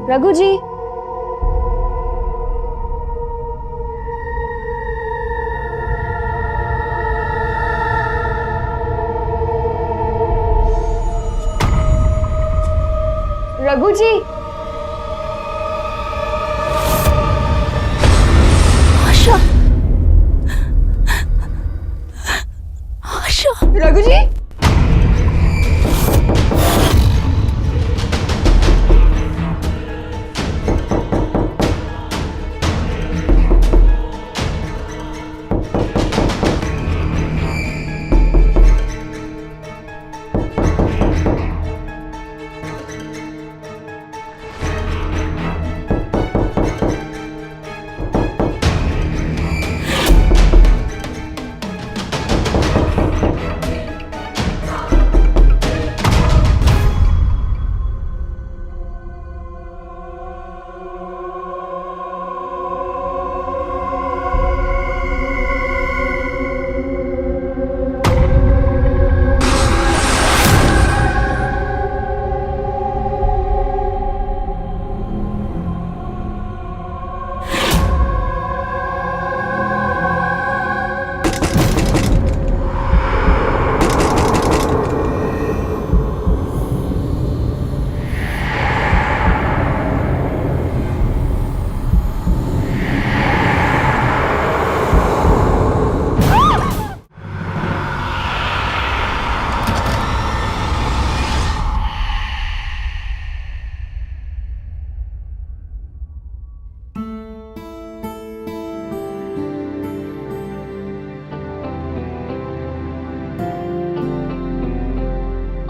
रघु जी, रघु जी, आशा, आशा, रघु जी।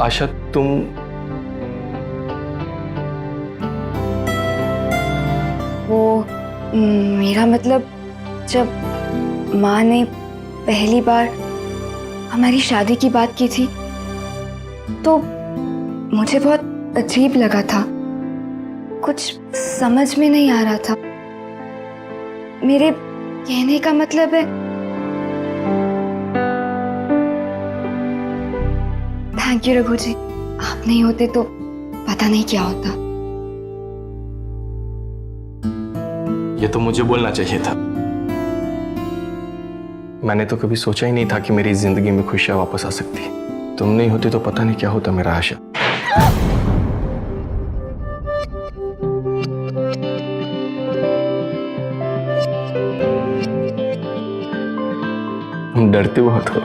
आशा, तुम वो मेरा मतलब, जब माँ ने पहली बार हमारी शादी की बात की थी तो मुझे बहुत अजीब लगा था, कुछ समझ में नहीं आ रहा था। मेरे कहने का मतलब है, थैंक यू रघु जी, आप नहीं होते तो पता नहीं क्या होता। ये तो मुझे बोलना चाहिए था। मैंने तो कभी सोचा ही नहीं था कि मेरी जिंदगी में खुशियां वापस आ सकती। तुम नहीं होती तो पता नहीं क्या होता मेरा आशा। तुम डरते बहुत हो।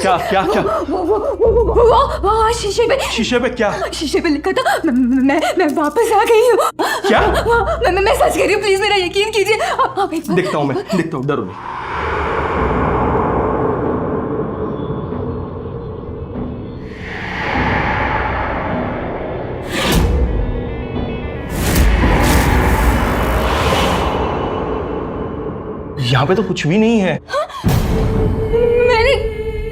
क्या क्या क्या? वो शीशे पे क्या? शीशे पे लिखा था मैं वापस आ गई हूँ। क्या? मैं सच कह रही हूँ, प्लीज मेरा यकीन कीजिए। आप एक बार देखता हूँ, मैं देखता हूँ, डरो नहीं। यहाँ पे तो कुछ भी नहीं है। मैंने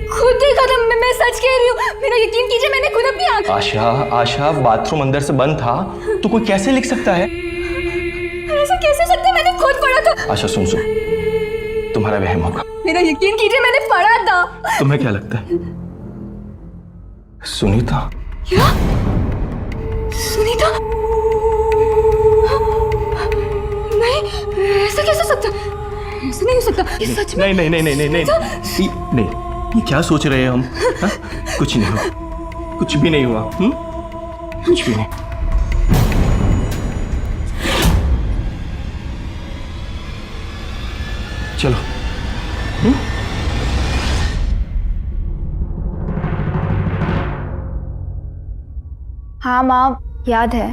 खुद देखा था, मैं सच कह रही हूँ, मेरा यकीन कीजिए, मैंने खुद अपनी आंख। आशा, आशा, बाथरूम अंदर से बंद था तो कोई कैसे लिख सकता है? ऐसा कैसे हो सकता है? मैंने खुद पढ़ा था। आशा सुन, तुम्हारा वहम होगा। मेरा यकीन कीजिए, मैंने पढ़ा था। तुम्हें क्या लगता है? सुनीता? क्या? सुनीता? नहीं, ऐसा कैसे हो सकता? ऐसा नहीं हो सकता, ये सच में। नहीं नहीं नहीं नहीं नहीं नहीं नहीं, ये क्या सोच रहे हैं हम? हा? कुछ नहीं हुआ, कुछ भी नहीं हुआ। कुछ भी नहीं। चलो। हाँ माँ, याद है।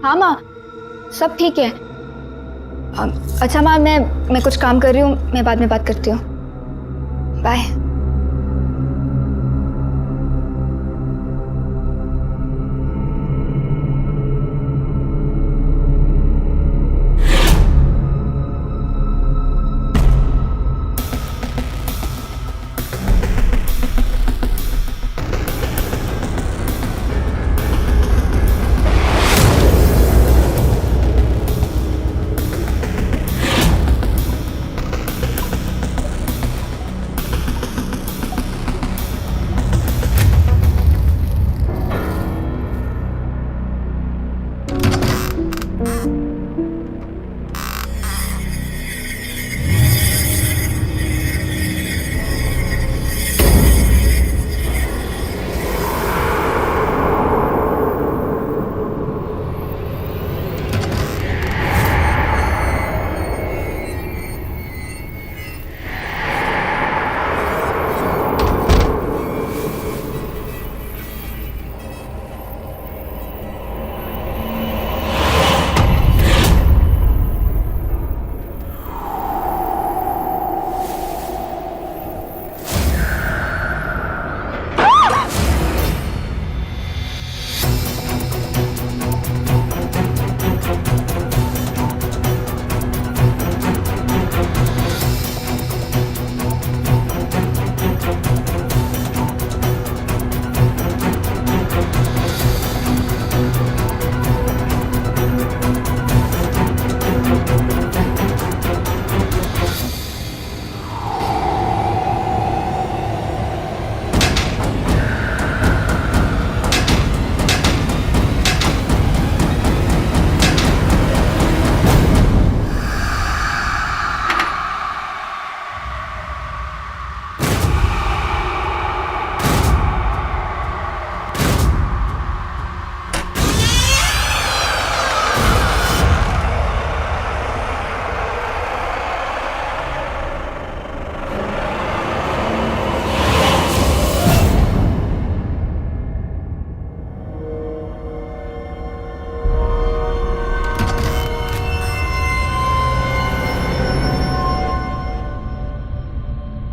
हाँ माँ, सब ठीक है। अच्छा माँ, मैं कुछ काम कर रही हूँ, मैं बाद में बात करती हूँ। बाय।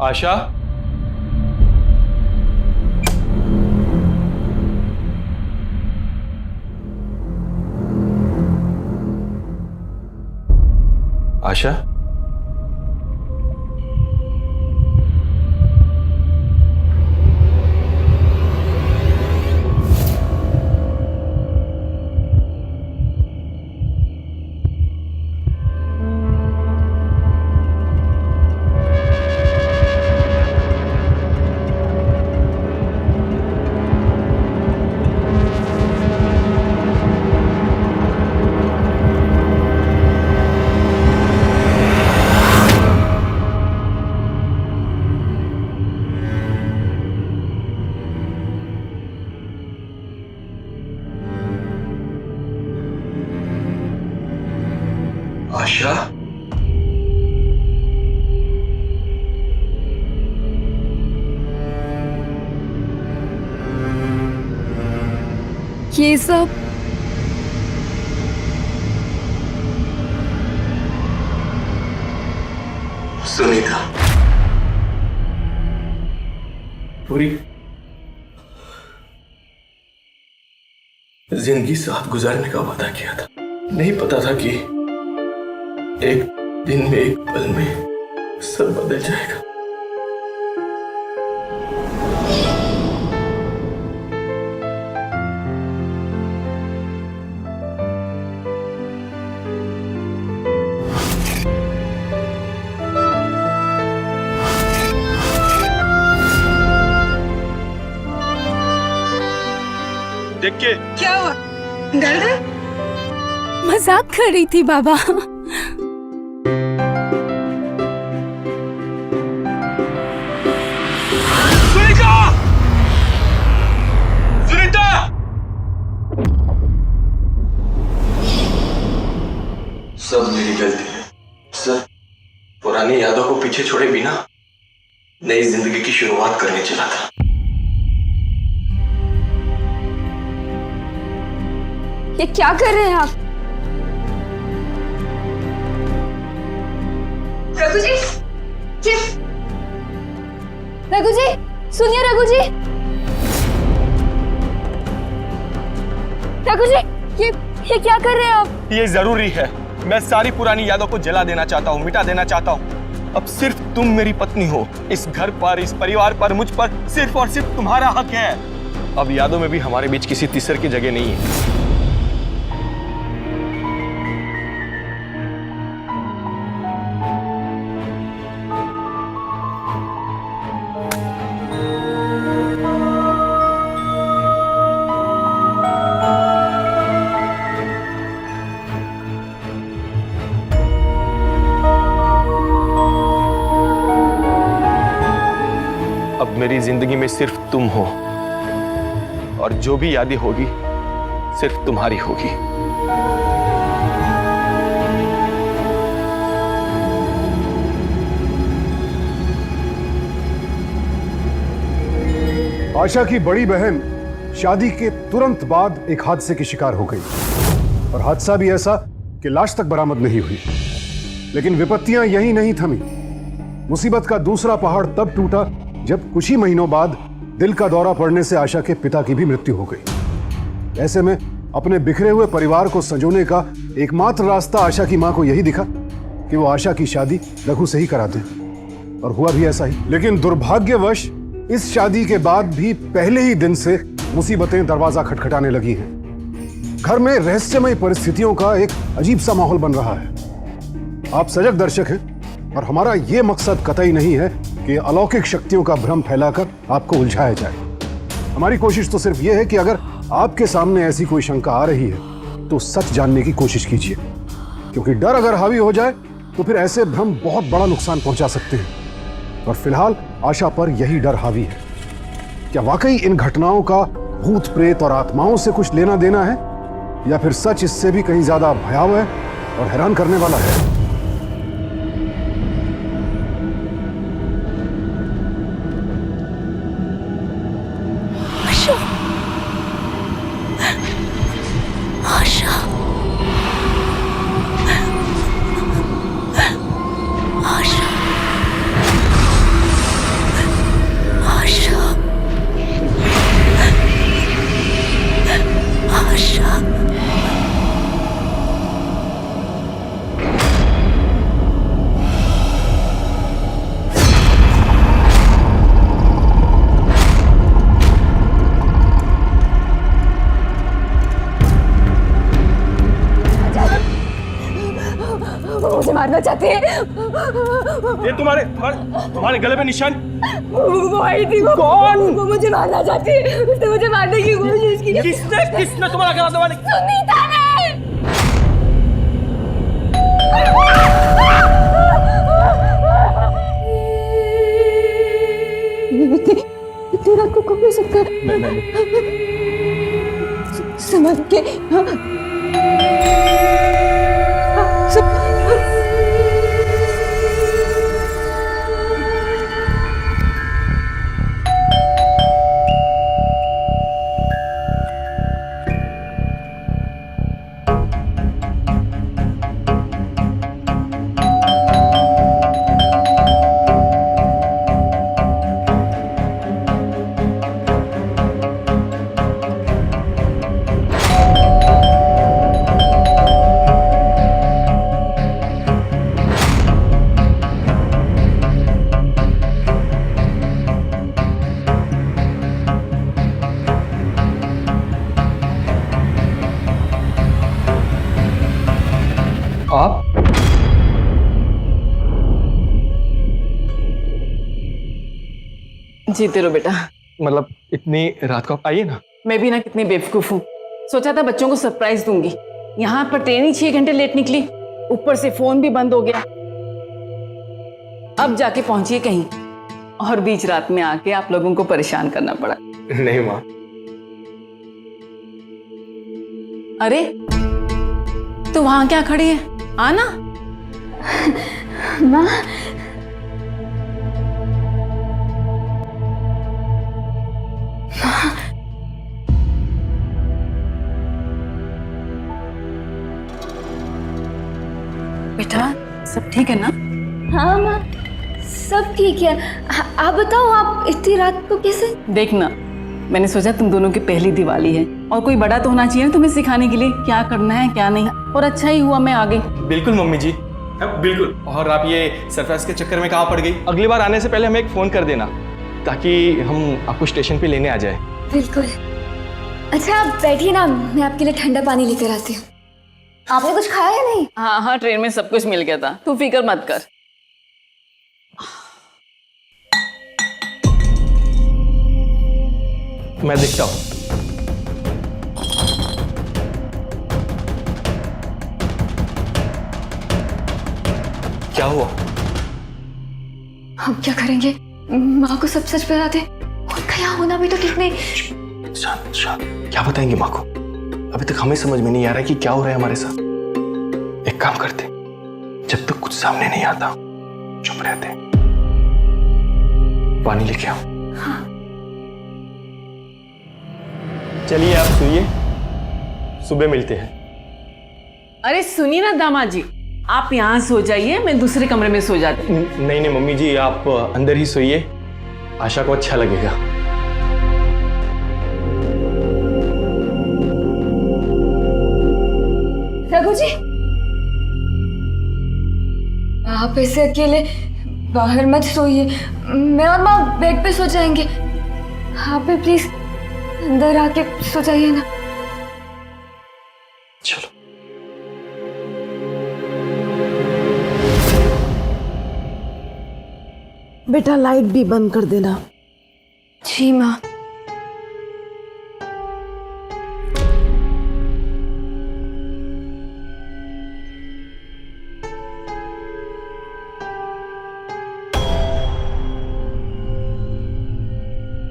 आशा? आशा? आशा? ये सब सुनीता, पूरी जिंदगी साथ गुजारने का वादा किया था। नहीं पता था कि एक दिन में, एक पल में सब बदल जाएगा। देख के क्या हुआ? डर गए? मजाक कर रही थी बाबा। सब मेरी गलती है सर। पुरानी यादों को पीछे छोड़े बिना नई जिंदगी की शुरुआत करने चला था। ये क्या कर रहे हैं आप? रघु जी, रघु जी, सुनिए रघु जी। रघु जी, ये क्या कर रहे हैं आप? ये जरूरी है। मैं सारी पुरानी यादों को जला देना चाहता हूँ, मिटा देना चाहता हूँ। अब सिर्फ तुम मेरी पत्नी हो। इस घर पर, इस परिवार पर, मुझ पर सिर्फ और सिर्फ तुम्हारा हक है। अब यादों में भी हमारे बीच किसी तीसरे की जगह नहीं है। अब मेरी जिंदगी में सिर्फ तुम हो और जो भी यादें होगी सिर्फ तुम्हारी होगी। आशा की बड़ी बहन शादी के तुरंत बाद एक हादसे की शिकार हो गई और हादसा भी ऐसा कि लाश तक बरामद नहीं हुई। लेकिन विपत्तियां यही नहीं थमी। मुसीबत का दूसरा पहाड़ तब टूटा जब कुछ ही महीनों बाद दिल का दौरा पड़ने से आशा के पिता की भी मृत्यु हो गई। ऐसे में अपने बिखरे हुए परिवार को संजोने का एकमात्र रास्ता आशा की मां को यही दिखा कि वो आशा की शादी रघु से ही करा दें। और हुआ भी ऐसा ही। लेकिन दुर्भाग्यवश इस शादी के बाद भी पहले ही दिन से मुसीबतें दरवाजा खटखटाने लगी हैं। घर में रहस्यमय परिस्थितियों का एक अजीब सा माहौल बन रहा है। आप सजग दर्शक हैं और हमारा यह मकसद कतई नहीं है कि अलौकिक शक्तियों का भ्रम फैलाकर आपको उलझाया जाए। हमारी कोशिश तो सिर्फ यह है कि अगर आपके सामने ऐसी कोई शंका आ रही है तो सच जानने की कोशिश कीजिए, क्योंकि डर अगर हावी हो जाए तो फिर ऐसे भ्रम बहुत बड़ा नुकसान पहुंचा सकते हैं। और फिलहाल आशा पर यही डर हावी है। क्या वाकई इन घटनाओं का भूत प्रेत और आत्माओं से कुछ लेना देना है, या फिर सच इससे भी कहीं ज्यादा भयावह और हैरान करने वाला है? मुझे मारना चाहते हैं। ये तुम्हारे गले पे निशान। वो आई थी। कौन? वो मुझे मारना चाहती है। उसने मुझे मारने की कोशिश की। किसने तुम्हारा गला दबाने? सुनीता ने। इतनी रात को कब हो सकता है? नहीं। समझ के आप? जीते रहो बेटा। मतलब इतनी रात को आप आइए ना। मैं भी ना कितनी बेवकूफ हूँ, सोचा था बच्चों को सरप्राइज दूंगी। यहाँ पर ट्रेन ही 6 घंटे लेट निकली, ऊपर से फोन भी बंद हो गया। अब जाके पहुंची कहीं और बीच रात में आके आप लोगों को परेशान करना पड़ा। नहीं माँ। अरे तो वहां क्या खड़ी है, आना। माँ बेटा सब ठीक है ना? हाँ माँ सब ठीक है। आप बताओ, आप इतनी रात को कैसे? देखना, मैंने सोचा तुम दोनों की पहली दिवाली है और कोई बड़ा तो होना चाहिए ना तुम्हें सिखाने के लिए क्या करना है क्या नहीं। और अच्छा ही हुआ मैं आ गई। बिल्कुल मम्मी जी, बिल्कुल। और आप ये सरप्राइज के चक्कर में कहाँ पड़ गई? अगली बार आने से पहले हमें एक फोन कर देना ताकि हम आपको स्टेशन पे लेने आ जाए। बिल्कुल। अच्छा आप बैठिए ना, मैं आपके लिए ठंडा पानी लेकर आती हूँ। आपने कुछ खाया या नहीं? हाँ हाँ, ट्रेन में सब कुछ मिल गया था, तू फिक्र मत कर। मैं देखता हूँ। क्या हुआ? हम क्या करेंगे? माँ को सब सच बता दे, उनका यहाँ होना भी तो ठीक नहीं। शांत शांत, क्या बताएंगे माँ को? अभी तक हमें समझ में नहीं आ रहा है कि क्या हो रहा है हमारे साथ। एक काम करते, जब तक कुछ सामने नहीं आता चुप रहते। पानी लेके आओ। हाँ। चलिए आप सोइए, सुबह मिलते हैं। अरे सुनिए ना दामाद जी, आप यहाँ सो जाइए, मैं दूसरे कमरे में सो जाती हूँ। नहीं नहीं मम्मी जी, आप अंदर ही सोइए, आशा को अच्छा लगेगा। रघु जी, आप ऐसे अकेले बाहर मत सोइए, मैं और माँ बेड पे सो जाएंगे। आप भी प्लीज अंदर आके सो जाइए ना। चलो। बेटा लाइट भी बंद कर देना। जी माँ।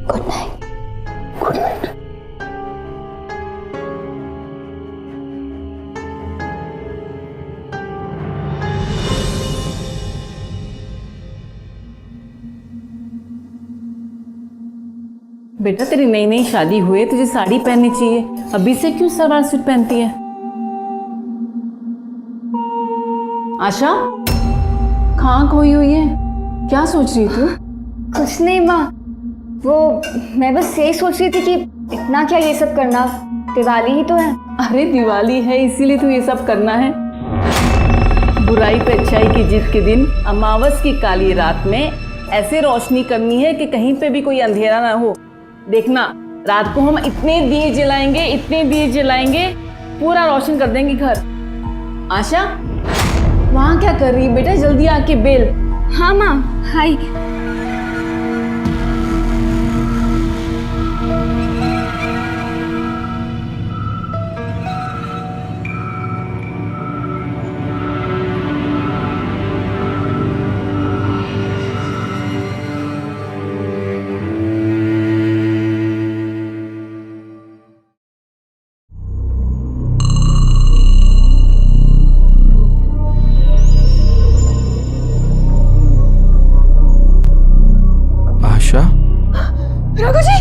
Good night. Good night. बेटा तेरी नई नई शादी हुई, तुझे साड़ी पहननी चाहिए, अभी से क्यों सलवार सूट पहनती है? आशा कहाँ खोई हुई है, क्या सोच रही तू? कुछ नहीं माँ, वो मैं बस यही सोच रही थी कि इतना क्या ये सब करना, दिवाली ही तो है। अरे दिवाली है इसीलिए तू ये सब करना है? बुराई पे अच्छाई की जीत के दिन अमावस की काली रात में ऐसे रोशनी करनी है कि कहीं पे भी कोई अंधेरा ना हो। देखना, रात को हम इतने दिए जलाएंगे, पूरा रोशन कर देंगे घर। आशा वहां क्या कर रही है बेटा, जल्दी आके बेल। हाँ माँ, हाय। रघु जी,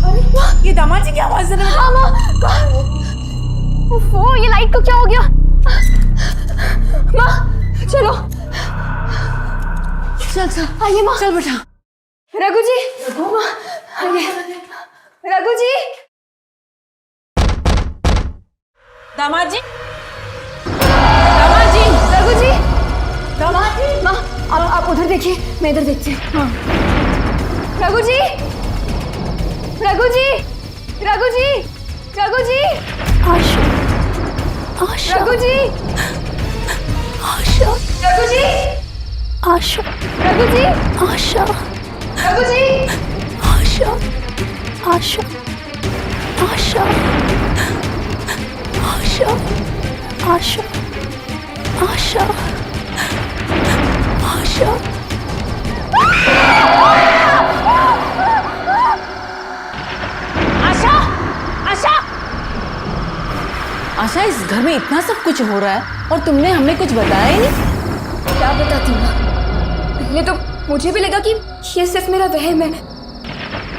अरे माँ, ये दामाद जी की आवाज है। हाँ माँ, ओफो, ये लाइट को क्या हो गया? माँ चलो, चल आइए माँ। चल बेटा। रघु जी, माँ आइए। रघु जी, दामाद जी, रघु जी, माँ आप उधर देखिए, मैं इधर देखती हूँ। हाँ। रघु जी, रघु जी, रघु जी, रघु जी, आशा, रघु जी, आशा रघु जी, आशा रघु जी, आशा रघु जी। आशा आशा आशा आशा आशा आशा आशा आशा, इस घर में इतना सब कुछ हो रहा है और तुमने हमें कुछ बताया ही नहीं। क्या बताती माँ? पहले तो मुझे भी लगा कि ये सिर्फ मेरा वहम है,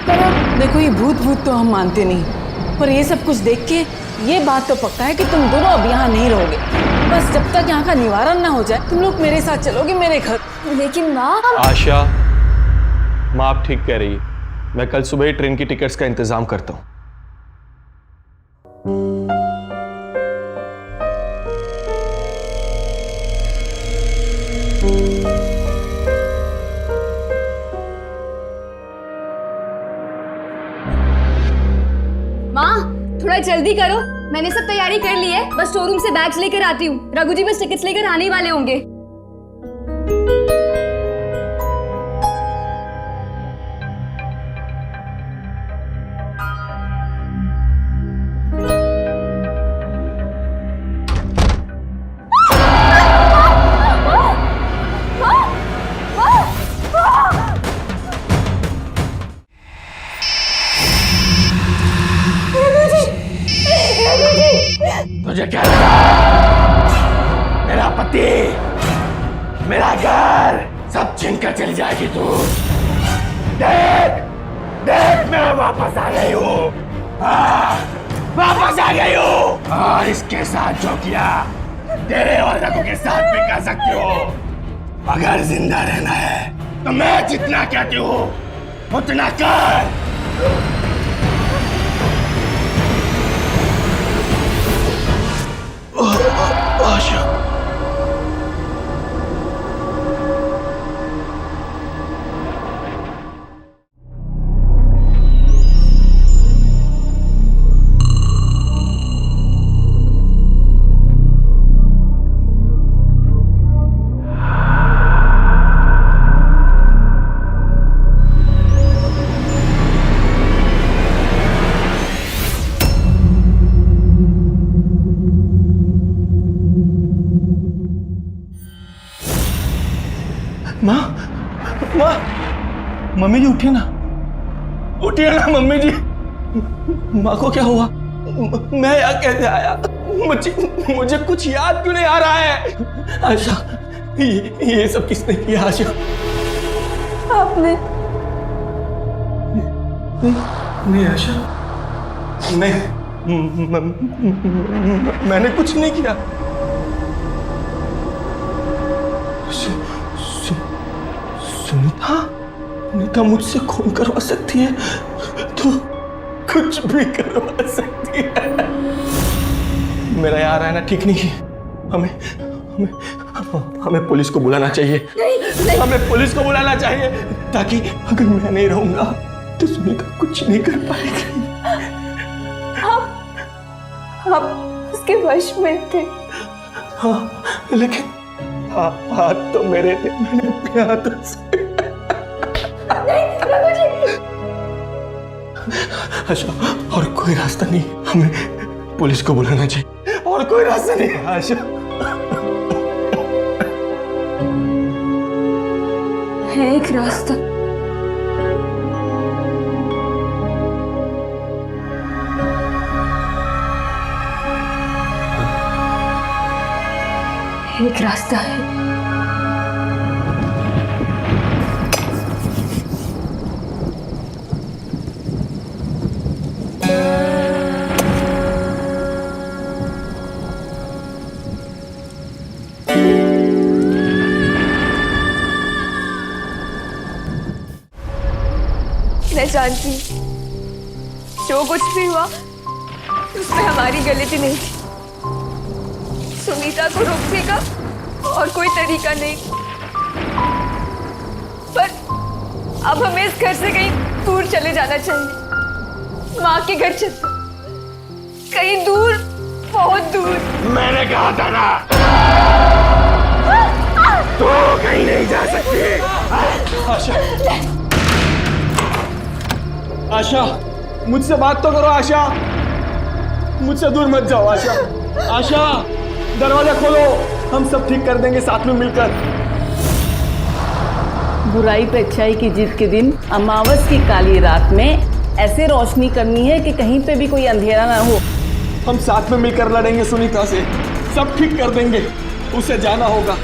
पर अब देखो, ये भूत भूत तो हम मानते नहीं, पर ये सब कुछ देख के ये बात तो पक्का है कि तुम दोनों अब यहाँ नहीं रहोगे। बस जब तक यहाँ का निवारण ना हो जाए तुम लोग मेरे साथ चलोगे मेरे घर। लेकिन माँ, आशा, माँ आप ठीक कह रही है। मैं कल सुबह ही ट्रेन की टिकट्स का इंतजाम करता हूँ। माँ थोड़ा जल्दी करो, मैंने सब तैयारी कर ली है, बस शोरूम से बैग्स लेकर आती हूँ। रघु जी बस टिकट्स लेकर आने वाले होंगे। तुझे क्या लगा? मेरा पति, मेरा घर सब छीन कर चली जाएगी तू। देख देख, मैं वापस आ गई हूँ, वापस आ गई हूँ। और इसके साथ जो किया तेरे और रघु के साथ भी कर सकती हो। अगर जिंदा रहना है तो मैं जितना कहती हूँ उतना कर। आशा, माँ, माँ, मम्मी जी उठिए ना, उठिए ना मम्मी जी। माँ को क्या हुआ? मैं यहाँ कैसे आया? मुझे कुछ याद क्यों नहीं आ रहा है? आशा, ये सब किसने किया? आशा, आपने? नहीं आशा, मैंने कुछ नहीं किया। सुनीता मुझसे खून करवा सकती है तो कुछ भी करवा सकती है। मेरा यहाँ रहना ठीक नहीं है। हमें हमें हमें पुलिस को बुलाना चाहिए। नहीं। हमें पुलिस को बुलाना चाहिए, ताकि अगर मैं नहीं रहूंगा तो सुनीता कुछ नहीं कर पाएगी। आप उसके वश में थे। हाँ, लेकिन हाथ तो मेरे थे, मैंने अपने हाथों से। आशा, और कोई रास्ता नहीं, हमें पुलिस को बुलाना चाहिए। और कोई रास्ता नहीं है आशा। है एक रास्ता। एक रास्ता है। मैं जानती हूँ जो कुछ भी हुआ उसमें हमारी गलती नहीं थी। सुनीता को रोकने का और कोई तरीका नहीं, पर अब हमें इस घर से कहीं दूर चले जाना चाहिए। माँ के घर चलते, कहीं दूर, बहुत दूर। मैंने कहा था ना, तो कहीं नहीं जा सकती। आशा, आशा, मुझसे बात तो करो आशा, मुझसे दूर मत जाओ आशा। आशा, दरवाजा खोलो, हम सब ठीक कर देंगे साथ में मिलकर। बुराई पे अच्छाई की जीत के दिन अमावस की काली रात में ऐसे रोशनी करनी है कि कहीं पे भी कोई अंधेरा ना हो। हम साथ में मिलकर लड़ेंगे सुनीता से, सब ठीक कर देंगे। उसे जाना होगा।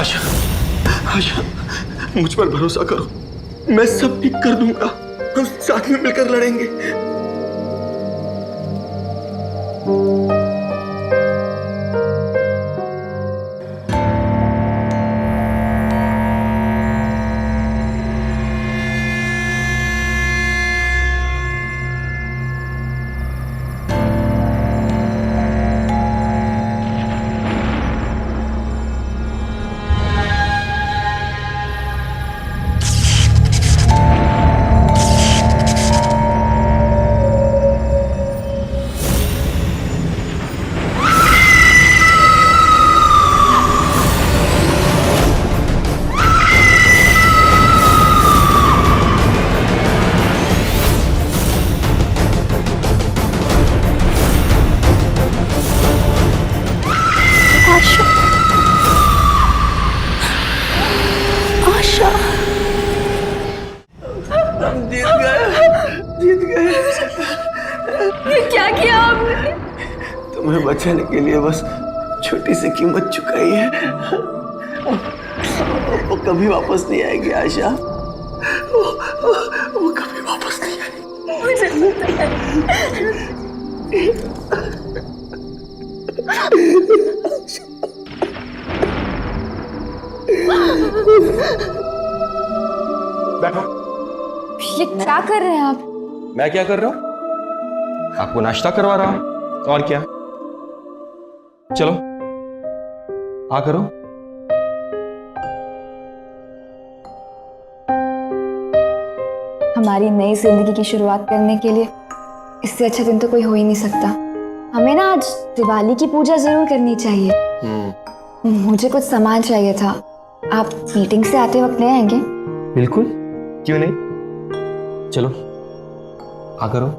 आशा, आशा, मुझ पर भरोसा करो, मैं सब ठीक कर दूंगा। हम साथ में मिलकर लड़ेंगे। आशा आशा जीत गए। ये क्या किया आपने? तुम्हें बचाने के लिए बस छोटी सी कीमत चुकाई है। वो कभी वापस नहीं आएगी आशा, वो कभी वापस नहीं आएगी। मुझे पता है। बैठो। ये क्या कर रहे हैं आप? मैं क्या कर रहा हूं? आपको नाश्ता करवा रहा हूं। और क्या? चलो आ करो। हमारी नई जिंदगी की शुरुआत करने के लिए इससे अच्छा दिन तो कोई हो ही नहीं सकता। हमें ना आज दिवाली की पूजा जरूर करनी चाहिए। मुझे कुछ सामान चाहिए था, आप मीटिंग से आते वक्त ले आएंगे? बिल्कुल, क्यों नहीं। चलो आ करो।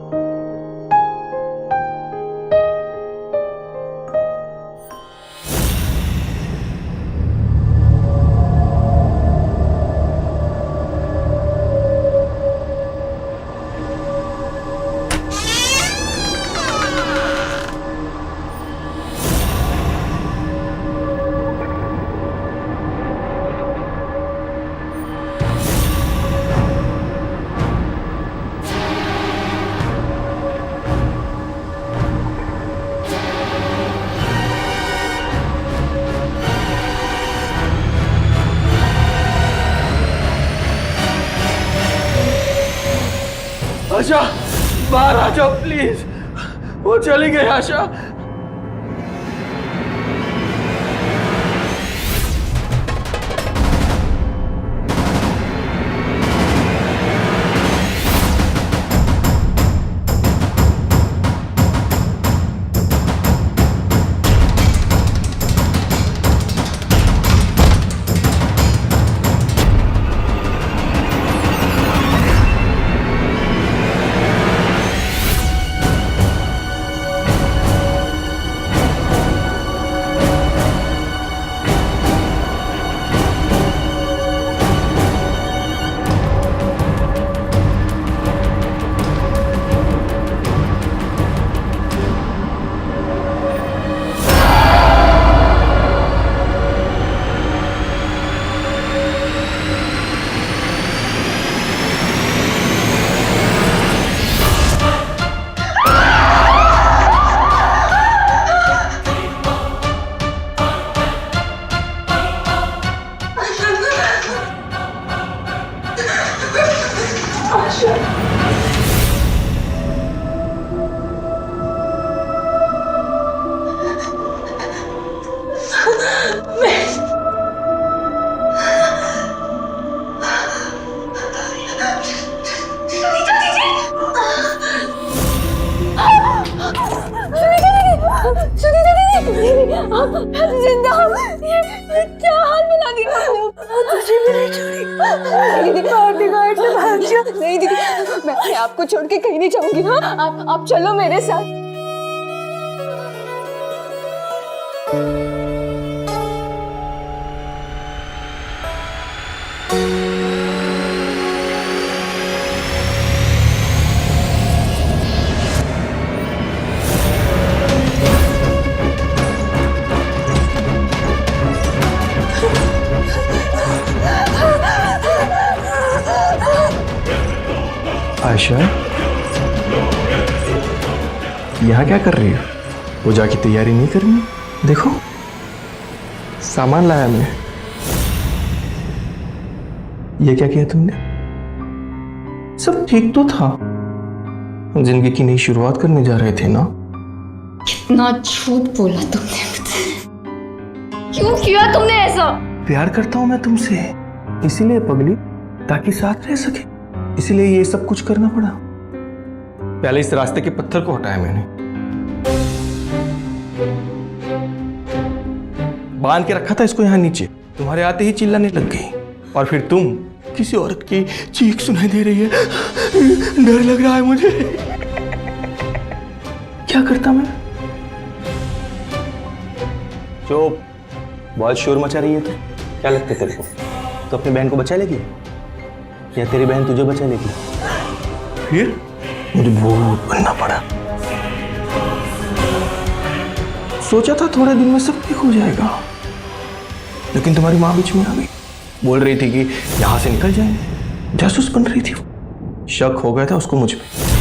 आशा, बाहर आ जाओ प्लीज। वो चली गई आशा। जिंदा हूँ। ये क्या हाल बना दिया आपने? तुझे भी नहीं छोड़ी। दीदी पार्टी गार्ड से भाग जा। नहीं दीदी, मैं आपको छोड़ के कहीं नहीं जाऊंगी। हाँ, आप चलो मेरे साथ। आयशा, यहाँ क्या कर रही हो? पूजा की तैयारी नहीं करनी? देखो, सामान लाया मैं। ये क्या किया तुमने? सब ठीक तो था। जिंदगी की नई शुरुआत करने जा रहे थे ना? कितना झूठ बोला तुमने मुझसे। क्यों किया तुमने ऐसा? प्यार करता हूं मैं तुमसे, इसीलिए पगली, ताकि साथ रह सके, इसीलिए ये सब कुछ करना पड़ा। पहले इस रास्ते के पत्थर को हटाया मैंने, बांध के रखा था इसको यहाँ नीचे। तुम्हारे आते ही चिल्लाने लग गई, और फिर तुम, किसी औरत की चीख सुनाई दे रही है, डर लग रहा है मुझे। क्या करता मैं? चुप, बहुत शोर मचा रही है तू। क्या लगता है तेरे को? तो अपनी बहन को बचा लेगी या तेरी बहन तुझे बचा लेगी? फिर मुझे भूत बनना पड़ा। सोचा था थोड़े दिन में सब ठीक हो जाएगा, लेकिन तुम्हारी माँ बीच में आ गई। बोल रही थी कि यहां से निकल जाएंगे, जासूस बन रही थी। शक हो गया था उसको मुझ पे।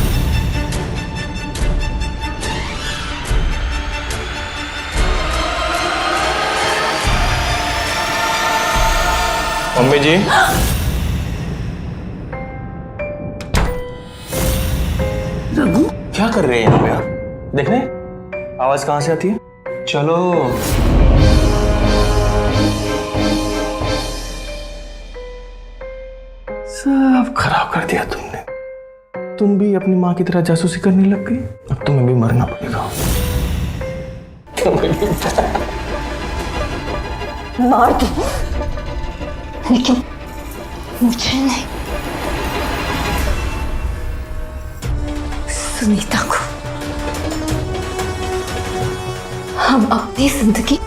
मम्मी जी, रघु, क्या कर रहे हैं यहाँ पे आप? देख रहे हैं आवाज कहां से आती है? चलो। सब खराब कर दिया तुमने। तुम भी अपनी माँ की तरह जासूसी करने लग गई। अब तुम्हें भी मरना पड़ेगा। मार दो, लेकिन मुझे नहीं, सुनीता को। हम अपनी जिंदगी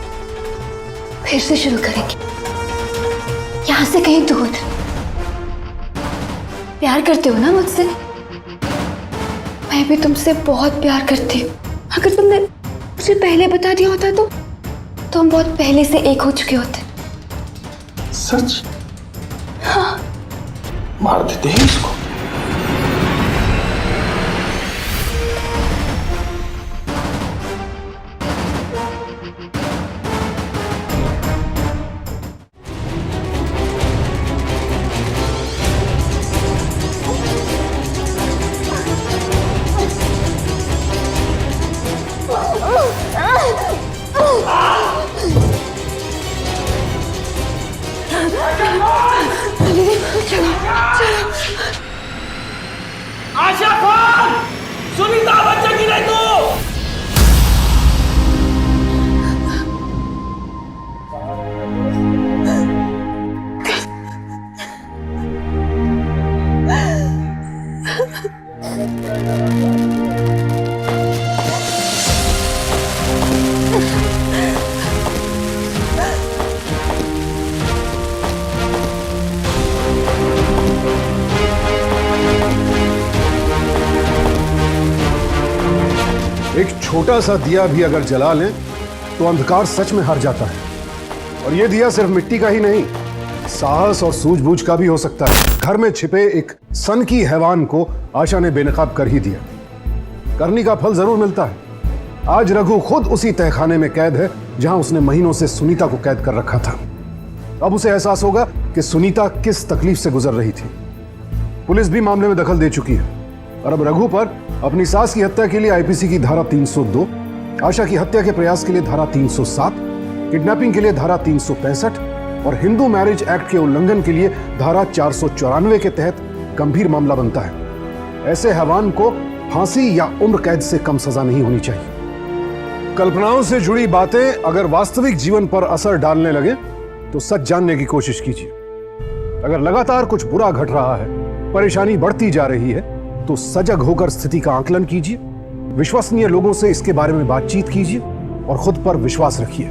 फिर से शुरू करेंगे, यहां से कहीं दूर। प्यार करते हो ना मुझसे? मैं भी तुमसे बहुत प्यार करती हूँ। अगर तुमने मुझे पहले बता दिया होता तो हम बहुत पहले से एक हो चुके होते। सच? हाँ। मार देते हैं इसको। आशा कौन? सुनीता बचेगी नहीं तू। एक छोटा सा दिया भी अगर जला लें तो अंधकार सच में हार जाता है। और ये दिया सिर्फ मिट्टी का ही नहीं, साहस और सूझबूझ का भी हो सकता है। घर में छिपे एक सन की हैवान को आशा ने बेनकाब कर ही दिया। करनी का फल जरूर मिलता है। आज रघु खुद उसी तहखाने में कैद है जहां उसने महीनों से सुनीता को कैद कर रखा था। अब उसे एहसास होगा कि सुनीता किस तकलीफ से गुजर रही थी। पुलिस भी मामले में दखल दे चुकी है और अब रघु पर अपनी सास की हत्या के लिए आईपीसी की धारा 302, आशा की हत्या के प्रयास के लिए धारा 307, किडनैपिंग के लिए धारा 365 और हिंदू मैरिज एक्ट के उल्लंघन के लिए धारा 494 के तहत गंभीर मामला बनता है। ऐसे हैवान को फांसी या उम्र कैद से कम सजा नहीं होनी चाहिए। कल्पनाओं से जुड़ी बातें अगर वास्तविक जीवन पर असर डालने लगे तो सच जानने की कोशिश कीजिए। अगर लगातार कुछ बुरा घट रहा है, परेशानी बढ़ती जा रही है, तो सजग होकर स्थिति का आकलन कीजिए, विश्वसनीय लोगों से इसके बारे में बातचीत कीजिए और खुद पर विश्वास रखिए।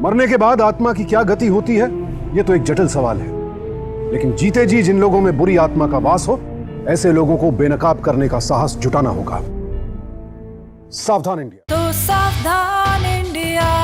मरने के बाद आत्मा की क्या गति होती है, यह तो एक जटिल सवाल है, लेकिन जीते जी जिन लोगों में बुरी आत्मा का वास हो, ऐसे लोगों को बेनकाब करने का साहस जुटाना होगा। सावधान इंडिया। तो सावधान इंडिया।